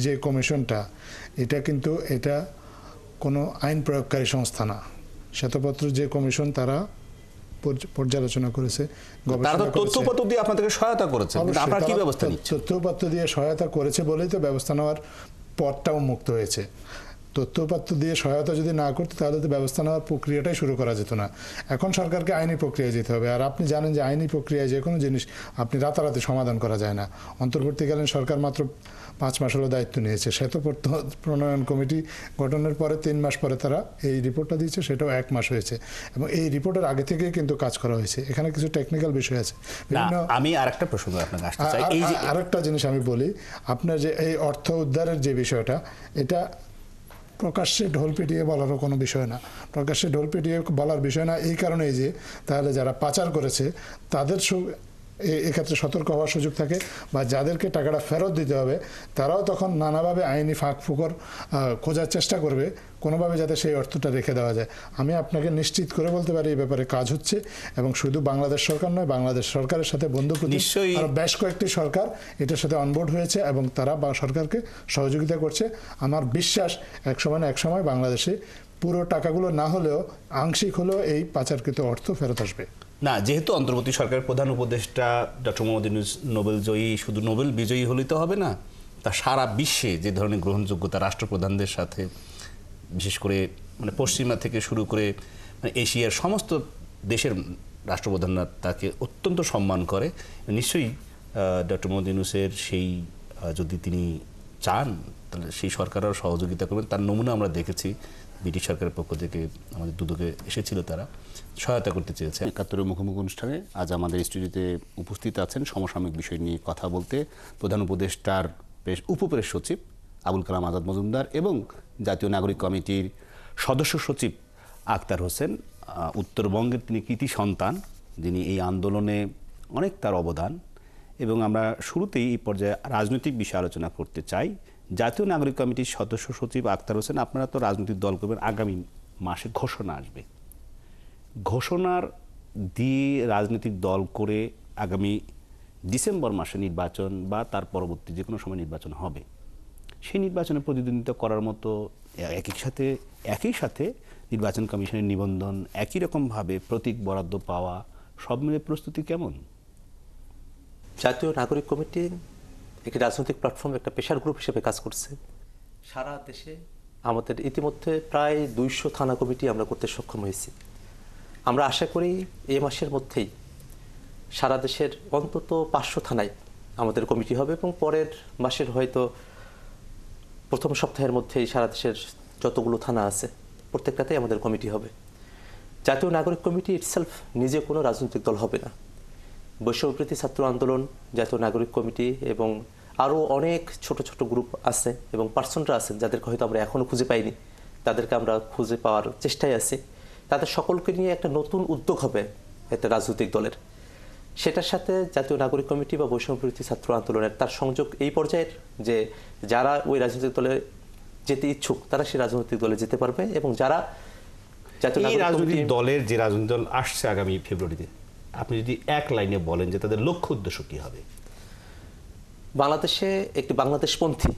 যে কমিশনটা, এটা কোনো আইন প্রয়োগকারী সংস্থা না। শ্বেতপত্র যে কমিশন, তারা পর্যালোচনা করেছে, তারা তো তথ্যপত্র দিয়ে আপনাদেরকে সহায়তা করেছে, আপনারা কি ব্যবস্থা নিচ্ছেন? তথ্যপত্র দিয়ে সহায়তা করেছে বলেই তো ব্যবস্থা নেওয়ার পথটাও মুক্ত হয়েছে। তথ্যপত্র দিয়ে সহায়তা যদি না করতে, তাহলে তো ব্যবস্থা নেওয়ার প্রক্রিয়াটাই শুরু করা যেত না। এখন সরকারকে আইনি প্রক্রিয়ায় যেতে হবে। আর আপনি জানেন যে আইনি প্রক্রিয়ায় যে কোনো জিনিস আপনি রাতারাতি সমাধান করা যায় না। অন্তর্বর্তীকালীন সরকার মাত্র 5 মাস হলো দায়িত্ব নিয়েছে। শ্বেতপত্র প্রণয়ন কমিটি গঠনের পরে 3 মাস পরে তারা এই রিপোর্টটা দিয়েছে, সেটাও 1 মাস হয়েছে, এবং এই রিপোর্টের আগে থেকেই কিন্তু কাজ করা হয়েছে। এখানে কিছু টেকনিক্যাল বিষয় আছে। আমি আরেকটা প্রসঙ্গ আপনাকে আসতে চাই। এই যে আরেকটা জিনিস আমি বলি, আপনার যে এই অর্থ উদ্ধারের যে বিষয়টা, এটা প্রকাশ্যে ঢোল পিটিয়ে বলারও কোনো বিষয় না। প্রকাশ্যে ঢোল পিটিয়ে বলার বিষয় না এই কারণেই যে তাহলে যারা পাচার করেছে তাদের এক্ষেত্রে সতর্ক হওয়ার সুযোগ থাকে, বা যাদেরকে টাকাটা ফেরত দিতে হবে তারাও তখন নানাভাবে আইনি ফাঁক ফোকর খোঁজার চেষ্টা করবে কোনোভাবে যাতে সেই অর্থটা রেখে দেওয়া যায়। আমি আপনাকে নিশ্চিত করে বলতে পারি এই ব্যাপারে কাজ হচ্ছে, এবং শুধু বাংলাদেশ সরকার নয়, বাংলাদেশ সরকারের সাথে বন্ধুপ্রতিম আরো বেশ কয়েকটি সরকার এটার সাথে অনবোর্ড হয়েছে, এবং তারা সরকারকে সহযোগিতা করছে। আমার বিশ্বাস একসময় না একসময় বাংলাদেশে পুরো টাকাগুলো না হলেও আংশিক হলেও এই পাচারকৃত অর্থ ফেরত আসবে। না, যেহেতু অন্তর্বর্তী সরকারের প্রধান উপদেষ্টা ডক্টর মোহাম্মদ ইউনূস নোবেল জয়ী, শুধু নোবেল বিজয়ী হলেই তো হবে না, তা সারা বিশ্বে যে ধরনের গ্রহণযোগ্যতা রাষ্ট্রপ্রধানদের সাথে, বিশেষ করে মানে পশ্চিমা থেকে শুরু করে মানে এশিয়ার সমস্ত দেশের রাষ্ট্রপ্রধানরা তাকে অত্যন্ত সম্মান করে। নিশ্চয়ই ডক্টর মোহাম্মদ ইউনূসের সেই যদি তিনি চান, তাহলে সেই সরকারও সহযোগিতা করবেন। তার নমুনা আমরা দেখেছি, ব্রিটিশ সরকারের পক্ষ থেকে আমাদের দুদকে এসেছিল, তারা সহায়তা করতে চেয়েছে। ৭১ মুখোমুখি অনুষ্ঠানে আজ আমাদের স্টুডিওতে উপস্থিত আছেন সমসাময়িক বিষয় নিয়ে কথা বলতে প্রধান উপদেষ্টার উপপ্রেস সচিব আবুল কালাম আজাদ মজুমদার এবং জাতীয় নাগরিক কমিটির সদস্য সচিব আক্তার হোসেন। উত্তরবঙ্গের তিনি কৃতি সন্তান, যিনি এই আন্দোলনে অনেক তার অবদান, এবং আমরা শুরুতেই এই পর্যায়ে রাজনৈতিক বিষয়ে আলোচনা করতে চাই। জাতীয় নাগরিক কমিটির সদস্য সচিব আক্তার হোসেন, আপনারা তো রাজনৈতিক দল করবেন, আগামী মাসে ঘোষণা আসবে। ঘোষণার দিয়ে রাজনৈতিক দল করে আগামী ডিসেম্বর মাসে নির্বাচন বা তার পরবর্তী যে কোনো সময় নির্বাচন হবে, সেই নির্বাচনে প্রতিদ্বন্দ্বিতা করার মতো একই সাথে নির্বাচন কমিশনের নিবন্ধন, একই রকমভাবে প্রতীক বরাদ্দ পাওয়া, সব মিলে প্রস্তুতি কেমন? জাতীয় নাগরিক কমিটি একটি রাজনৈতিক প্ল্যাটফর্ম, একটা প্রেশার গ্রুপ হিসেবে কাজ করছে। সারা দেশে আমাদের ইতিমধ্যে প্রায় 200 থানা কমিটি আমরা করতে সক্ষম হয়েছি। আমরা আশা করি এই মাসের মধ্যেই সারা দেশের অন্তত 500 থানায় আমাদের কমিটি হবে এবং পরের মাসের হয়তো প্রথম সপ্তাহের মধ্যেই সারা দেশের যতগুলো থানা আছে প্রত্যেকটাতেই আমাদের কমিটি হবে। জাতীয় নাগরিক কমিটি ইটসেলফ নিজে কোনো রাজনৈতিক দল হবে না। বৈষম্যবিরোধী ছাত্র আন্দোলন, জাতীয় নাগরিক কমিটি এবং আরও অনেক ছোট ছোট গ্রুপ আছে এবং পার্সনরা আছেন যাদেরকে হয়তো আমরা এখনও খুঁজে পাইনি, তাদেরকে আমরা খুঁজে পাওয়ার চেষ্টায় আছি। তাদের সকলকে নিয়ে একটা নতুন উদ্যোগ হবে একটা রাজনৈতিক দলের। সেটার সাথে জাতীয় নাগরিক কমিটি বা বৈষম্যবিরোধী ছাত্র আন্দোলনের তার সংযোগ এই পর্যায়ের যে যারা ওই রাজনৈতিক দলে যেতে ইচ্ছুক তারা সেই রাজনৈতিক দলে যেতে পারবে এবং যারা জাতীয় এই নাগরিক রাজনৈতিক কমিটি দলের যে রাজনৈতিক দল আসছে আগামী ফেব্রুয়ারিতে, আপনি যদি এক লাইনে বলেন যে তাদের লক্ষ্য উদ্দেশ্য কি হবে? বাংলাদেশে একটি বাংলাদেশপন্থী,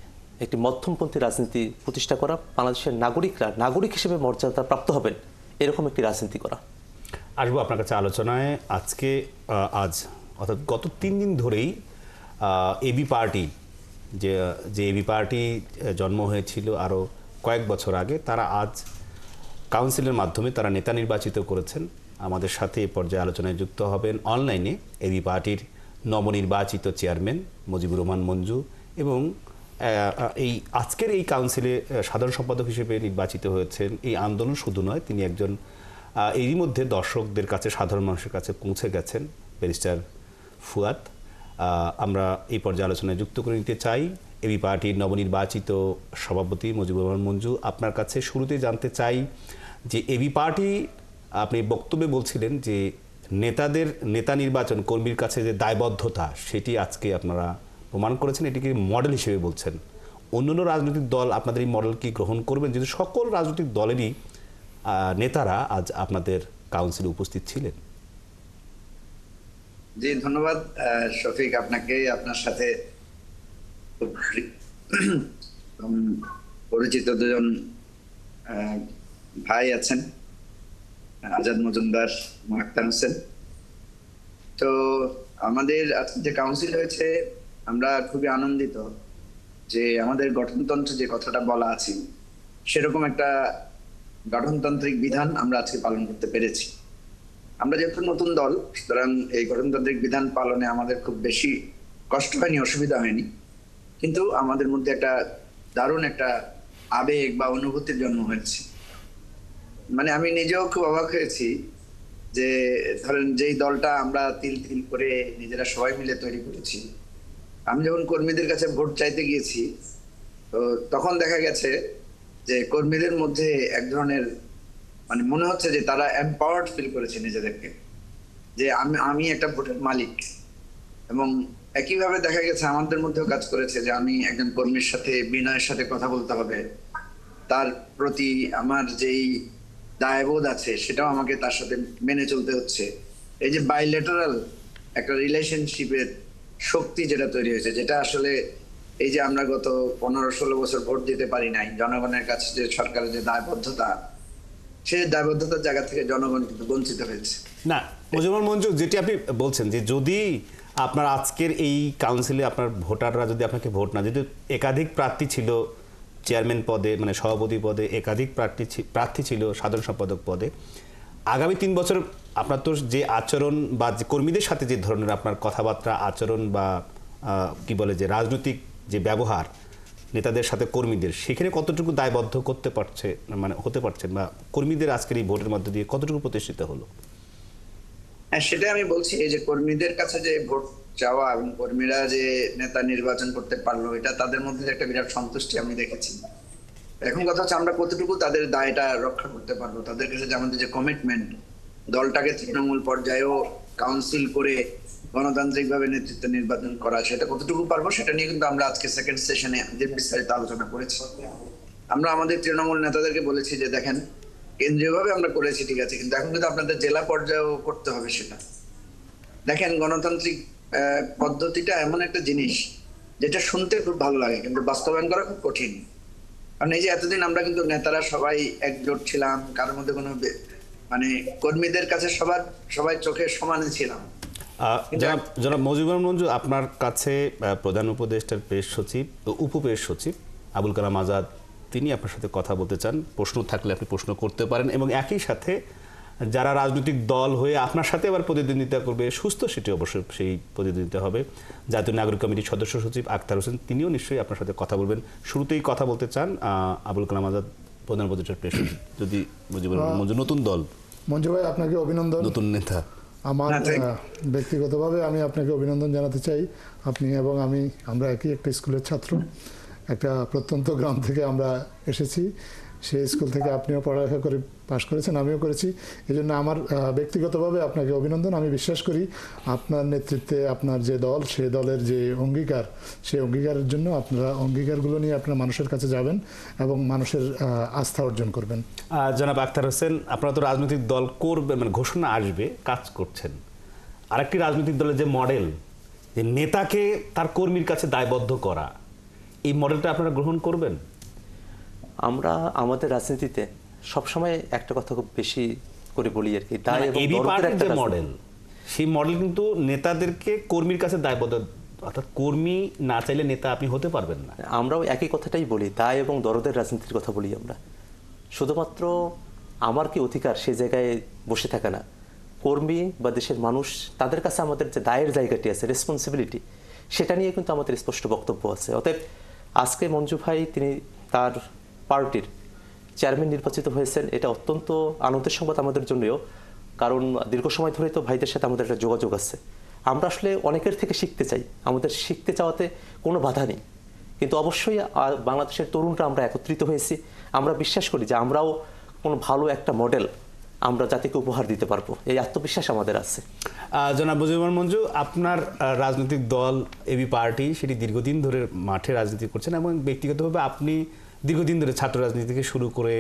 একটি মধ্যমপন্থী রাজনীতি প্রতিষ্ঠা করা, বাংলাদেশের নাগরিকরা নাগরিক হিসেবে মর্যাদা প্রাপ্ত হবেন এরকম একটি রাজনীতি করা। আসবো আপনার কাছে আলোচনায়। আজ অর্থাৎ গত 3 দিন ধরেই এবি পার্টি যে এবি পার্টি জন্ম হয়েছিল আরও কয়েক বছর আগে, তারা আজ কাউন্সিলের মাধ্যমে তারা নেতা নির্বাচিত করেছেন। আমাদের সাথে এই পর্যায়ে আলোচনায় যুক্ত হবেন অনলাইনে এবি পার্টির নবনির্বাচিত চেয়ারম্যান মুজিবুর রহমান মঞ্জু এবং আজকের এই কাউন্সিলে সাধারণ সম্পাদক হিসেবে নির্বাচিত হয়েছেন। এই আন্দোলন শুধু নয়, তিনি একজন এরই মধ্যে দর্শকদের কাছে, সাধারণ মানুষের কাছে পৌঁছে গেছেন, ব্যারিস্টার ফুয়াদ। আমরা এই পর্যায়ে আলোচনায় যুক্ত করে নিতে চাই এবি পার্টির নবনির্বাচিত সভাপতি মুজিবুর রহমান মঞ্জু। আপনার কাছে শুরুতে জানতে চাই যে এবি পার্টি, আপনি বক্তব্যে বলছিলেন যে নেতা নির্বাচন কর্মীর কাছে যে দায়বদ্ধতা, সেটি আজকে আপনারা প্রমাণ করেছেন, এটিকে মডেল হিসেবে বলছেন। অন্যান্য রাজনৈতিক দল আপনাদের এই মডেল কি গ্রহণ করবেন? যেহেতু সকল রাজনৈতিক দলেরই নেতারা আজ আপনাদের কাউন্সিলে উপস্থিত ছিলেন। জি, ধন্যবাদ শফিক, আপনাকে। আপনার সাথে পরিচিত দুজন ভাই আছেন, আজাদ মজুমদার, আক্তার হোসেন। তো আমাদের আজকে যে কাউন্সিল হয়েছে, আমরা খুবই আনন্দিত যে আমাদের গঠনতন্ত্রে যে কথাটা বলা আছে সেরকম একটা গঠনতান্ত্রিক বিধান আমরা আজকে পালন করতে পেরেছি। আমরা যেহেতু নতুন দল, সুতরাং এই গঠনতান্ত্রিক বিধান পালনে আমাদের খুব বেশি কষ্ট হয়নি, অসুবিধা হয়নি, কিন্তু আমাদের মধ্যে একটা দারুণ একটা আবেগ বা অনুভূতির জন্ম হয়েছে। মানে আমি নিজেও খুব অবাক হয়েছি যে ধরেন যেই দলটা আমরা তিল তিল করে নিজেরা সবাই মিলে তৈরি করেছি, আমি যখন কর্মীদের কাছে ভোট চাইতে গিয়েছি, তো তখন দেখা গেছে যে কর্মীদের মধ্যে এক ধরনের মানে মনে হচ্ছে যে তারা এম্পাওয়ার্ড ফিল করেছে নিজেদেরকে, যে আমি একটা ভোটের মালিক। এবং একইভাবে দেখা গেছে আমাদের মধ্যেও কাজ করেছে যে আমি একজন কর্মীর সাথে বিনয়ের সাথে কথা বলতে হবে, তার প্রতি আমার যেই দায়বোধ আছে সেটাও আমাকে তার সাথে মেনে চলতে হচ্ছে। এই যে বাইলেটারাল একটা রিলেশনশিপের শক্তি যেটা তৈরি হয়েছে, যেটা আসলে এই যে আমরা গত 15-16 বছর ভোট দিতে পারি নাই, জনগণের কাছে যে সরকারের যে দায়বদ্ধতা, সেই দায়বদ্ধতার জায়গা থেকে জনগণ কিন্তু বঞ্চিত হয়েছে। না মুজিবুর মঞ্জু, যেটি আপনি বলছেন যে যদি আপনার আজকের এই কাউন্সিলে আপনার ভোটাররা যদি আপনাকে ভোট না, যদি একাধিক প্রার্থী ছিল চেয়ারম্যান পদে, মানে সভাপতি পদে, একাধিক প্রার্থী ছিল সাধারণ সম্পাদক পদে, আগামী 3 বছর আপনার তো যে আচরণ বা যে কর্মীদের সাথে যে ধরনের আপনার কথাবার্তা, আচরণ বা কি বলে যে রাজনৈতিক যে ব্যবহার নেতাদের সাথে কর্মীদের, সেখানে কতটুকু দায়বদ্ধ হতে পারছেন বা কর্মীদের আজকের এই ভোটের মধ্য দিয়ে কতটুকু প্রতিষ্ঠিত হলো? হ্যাঁ, সেটাই আমি বলছি। এই যে কর্মীদের কাছে যে ভোট চাওয়া এবং কর্মীরা যে নেতা নির্বাচন করতে পারলো, এটা তাদের মধ্যে একটা বিরাট সন্তুষ্টি আমি দেখেছি। এখন কথা হচ্ছে আমরা কতটুকু তাদের দায়টা রক্ষা করতে পারবো, তাদের কাছে যে আমাদের যে কমিটমেন্ট, দলটাকে তৃণমূল পর্যায়েও কাউন্সিল করে গণতান্ত্রিক ভাবে নেতৃত্ব নির্বাচন করা, সেটা কতটুকু পারবো, সেটা নিয়ে কিন্তু আমরা আজকে সেকেন্ড সেশনে বিস্তারিত আলোচনা করেছি। আমরা আমাদের তৃণমূল নেতাদেরকে বলেছি যে দেখেন, কেন্দ্রীয় ভাবে আমরা করেছি ঠিক আছে, কিন্তু এখন কিন্তু আপনাদের জেলা পর্যায়েও করতে হবে সেটা। দেখেন, গণতান্ত্রিক পদ্ধতিটা এমন একটা জিনিস যেটা শুনতে খুব ভালো লাগে, কিন্তু বাস্তবায়ন করা খুব কঠিন। কারণ এই যে এতদিন আমরা কিন্তু নেতারা সবাই একজোট ছিলাম, কারোর মধ্যে কোনো মানে কর্মীদের কাছে সবাই চোখে সমানে ছিলাম। জনাব মজিবুর মঞ্জু, আপনার কাছে প্রধান উপদেষ্টার প্রেস সচিব ও উপপ্রেস সচিব আবুল কালাম আজাদ তিনি আপনার সাথে কথা বলতে চান। প্রশ্ন থাকলে আপনি প্রশ্ন করতে পারেন, এবং একই সাথে যারা রাজনৈতিক দল হয়ে আপনার সাথে আবার প্রতিদ্বন্দ্বিতা করবে, সুস্থ সেটি অবশ্যই সেই প্রতিদ্বন্দ্বিতা হবে। জাতীয় নাগরিক কমিটির সদস্য সচিব আখতার হোসেন তিনিও নিশ্চয়ই আপনার সাথে কথা বলবেন। শুরুতেই কথা বলতে চান আবুল কালাম আজাদ, প্রধান উপদেষ্টার প্রেস সচিব। যদি মুজিবুর মঞ্জু, নতুন দল, মঞ্জু ভাই আপনাকে অভিনন্দন। নতুন নেতা, আমার ব্যক্তিগতভাবে আমি আপনাকে অভিনন্দন জানাতে চাই। আপনি এবং আমরা একই একটা স্কুলের ছাত্র, একটা প্রত্যন্ত গ্রাম থেকে আমরা এসেছি। সেই স্কুল থেকে আপনিও পড়ালেখা করে পাশ করেছেন, আমিও করেছি। এই জন্য আমার ব্যক্তিগতভাবে আপনাকে অভিনন্দন। আমি বিশ্বাস করি আপনার নেতৃত্বে আপনার যে দল, সেই দলের যে অঙ্গীকার, সেই অঙ্গীকারের জন্য আপনারা অঙ্গীকারগুলো নিয়ে আপনারা মানুষের কাছে যাবেন এবং মানুষের আস্থা অর্জন করবেন। জনাব আখতার হোসেন, আপনারা তো রাজনৈতিক দল করবেন, মানে ঘোষণা আসবে, কাজ করছেন। আরেকটি রাজনৈতিক দলের যে মডেল, যে নেতাকে তার কর্মীর কাছে দায়বদ্ধ করা, এই মডেলটা আপনারা গ্রহণ করবেন? আমরা আমাদের রাজনীতিতে সবসময় একটা কথা খুব বেশি করে বলি আর কি, দায় এবং এবি দরদের পার্টির একটা যে রাজনীতি। মডেল, সেই মডেল কিন্তু নেতাদেরকে কর্মীর কাছে দায়বদ্ধ, অর্থাৎ কর্মী না চাইলে নেতা আপনি হতে পারবেন না। আমরাও একই কথাটাই বলি, দায় এবং দরদের রাজনীতির কথা বলি আমরা। শুধুমাত্র আমার কি অধিকার সে জায়গায় বসে থাকে না, কর্মী বা দেশের মানুষ তাদের কাছে আমাদের যে দায়ের জায়গাটি আছে, রেসপন্সিবিলিটি, সেটা নিয়ে কিন্তু আমাদের স্পষ্ট বক্তব্য আছে। অতএব আজকে মঞ্জু ভাই তিনি তার পার্টির চেয়ারম্যান নির্বাচিত হয়েছেন, এটা অত্যন্ত আনন্দের সংবাদ আমাদের জন্যও, কারণ দীর্ঘ সময় ধরে তো ভাইদের সাথে আমাদের একটা যোগাযোগ আছে। আমরা আসলে অনেকের থেকে শিখতে চাই, আমাদের শিখতে চাওয়াতে কোনো বাধা নেই, কিন্তু অবশ্যই বাংলাদেশের তরুণরা আমরা একত্রিত হয়েছি। আমরা বিশ্বাস করি যে আমরাও কোনো ভালো একটা মডেল আমরা জাতিকে উপহার দিতে পারবো, এই আত্মবিশ্বাস আমাদের আছে। জনাব মুজিবুর মঞ্জু, আপনার রাজনৈতিক দল এবি পার্টি সেটি দীর্ঘদিন ধরে মাঠে রাজনীতি করছেন, এবং ব্যক্তিগতভাবে আপনি দীর্ঘদিন ধরে ছাত্র রাজনীতি থেকে শুরু করে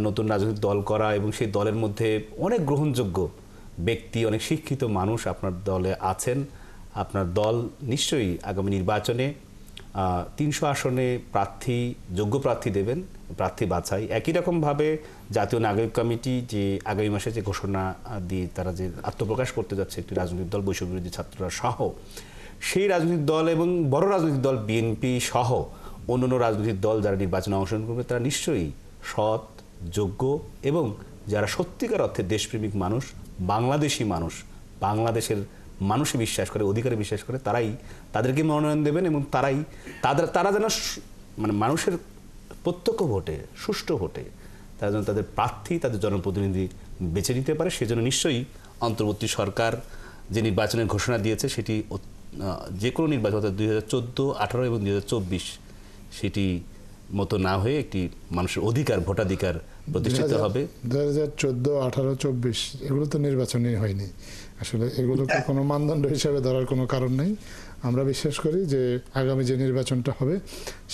নতুন রাজনৈতিক দল করা, এবং সেই দলের মধ্যে অনেক গ্রহণযোগ্য ব্যক্তি, অনেক শিক্ষিত মানুষ আপনার দলে আছেন। আপনার দল নিশ্চয়ই আগামী নির্বাচনে 300 আসনে যোগ্য প্রার্থী দেবেন, প্রার্থী বাছাই। একই রকমভাবে জাতীয় নাগরিক কমিটি যে আগামী মাসে যে ঘোষণা দিয়ে তারা যে আত্মপ্রকাশ করতে যাচ্ছে একটি রাজনৈতিক দল, বৈষম্যবিরোধী ছাত্ররা সহ, সেই রাজনৈতিক দল এবং বড় রাজনৈতিক দল বিএনপি সহ অন্যান্য রাজনৈতিক দল যারা নির্বাচনে অংশগ্রহণ করবে, তারা নিশ্চয়ই সৎ, যোগ্য এবং যারা সত্যিকার অর্থে দেশপ্রেমিক মানুষ, বাংলাদেশি মানুষ, বাংলাদেশের মানুষে বিশ্বাস করে, অধিকারে বিশ্বাস করে, তারাই তাদেরকে মনোনয়ন দেবেন, এবং তারা যেন মানে মানুষের প্রত্যক্ষ ভোটে, সুষ্ঠু ভোটে তারা যেন তাদের প্রার্থী, তাদের জনপ্রতিনিধি বেছে নিতে পারে। সেজন্য নিশ্চয়ই অন্তর্বর্তী সরকার যে নির্বাচনের ঘোষণা দিয়েছে, সেটি যে কোনো নির্বাচন, অর্থাৎ 2014, 2018 এবং 2024, সেটি মতো না হয়ে একটি মানুষের অধিকার, ভোটাধিকার প্রতিষ্ঠিত হবে। 2014, 2018, 2024 এগুলো তো নির্বাচনই হয়নি আসলে, এগুলোকে কোনো মানদণ্ড হিসাবে ধরার কোনো কারণ নেই। আমরা বিশ্বাস করি যে আগামী যে নির্বাচনটা হবে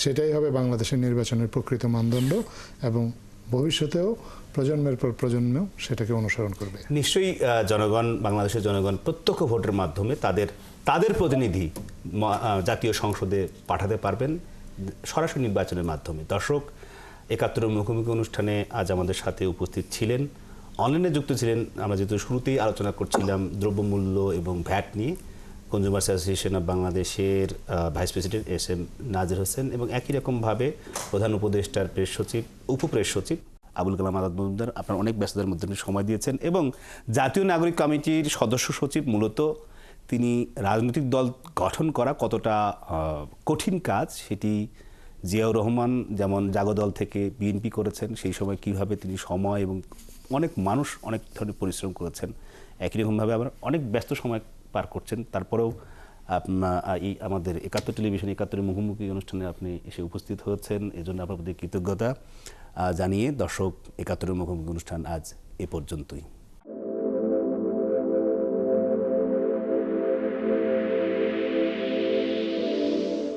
সেটাই হবে বাংলাদেশের নির্বাচনের প্রকৃত মানদণ্ড, এবং ভবিষ্যতেও প্রজন্মের পর প্রজন্ম সেটাকে অনুসরণ করবে। নিশ্চয়ই জনগণ, বাংলাদেশের জনগণ প্রত্যক্ষ ভোটের মাধ্যমে তাদের প্রতিনিধি জাতীয় সংসদে পাঠাতে পারবেন সরাসরি নির্বাচনের মাধ্যমে। দর্শক, ৭১ মুখোমুখি অনুষ্ঠানে আজ আমাদের সাথে উপস্থিত ছিলেন, অনলাইনে যুক্ত ছিলেন। আমরা যেহেতু শুরুতেই আলোচনা করছিলাম দ্রব্যমূল্য এবং ভ্যাট নিয়ে, কনজিউমার্স অ্যাসোসিয়েশন অব বাংলাদেশের ভাইস প্রেসিডেন্ট SM নাজির হোসেন, এবং একই রকমভাবে প্রধান উপদেষ্টার প্রেস সচিব, উপপ্রেস সচিব আবুল কালাম আজাদ মজুমদার আপনার অনেক ব্যস্ততার মধ্যে সময় দিয়েছেন। এবং জাতীয় নাগরিক কমিটির সদস্য সচিব, মূলত তিনি রাজনৈতিক দল গঠন করা কতটা কঠিন কাজ, সেটি জিয়াউর রহমান যেমন জাগদল থেকে বিএনপি করেছেন, সেই সময় কিভাবে তিনি সময় এবং অনেক মানুষ অনেক ধরনের পরিশ্রম করেছেন, একই রকমভাবে আবার অনেক ব্যস্ত সময় পার করছেন। তারপরেও এই আমাদের ৭১ টেলিভিশন ৭১ মুখোমুখি অনুষ্ঠানে আপনি এসে উপস্থিত হয়েছেন, এজন্য আপনার প্রতি কৃতজ্ঞতা জানিয়ে দর্শক, ৭১ মুখোমুখি অনুষ্ঠান আজ এ পর্যন্তই।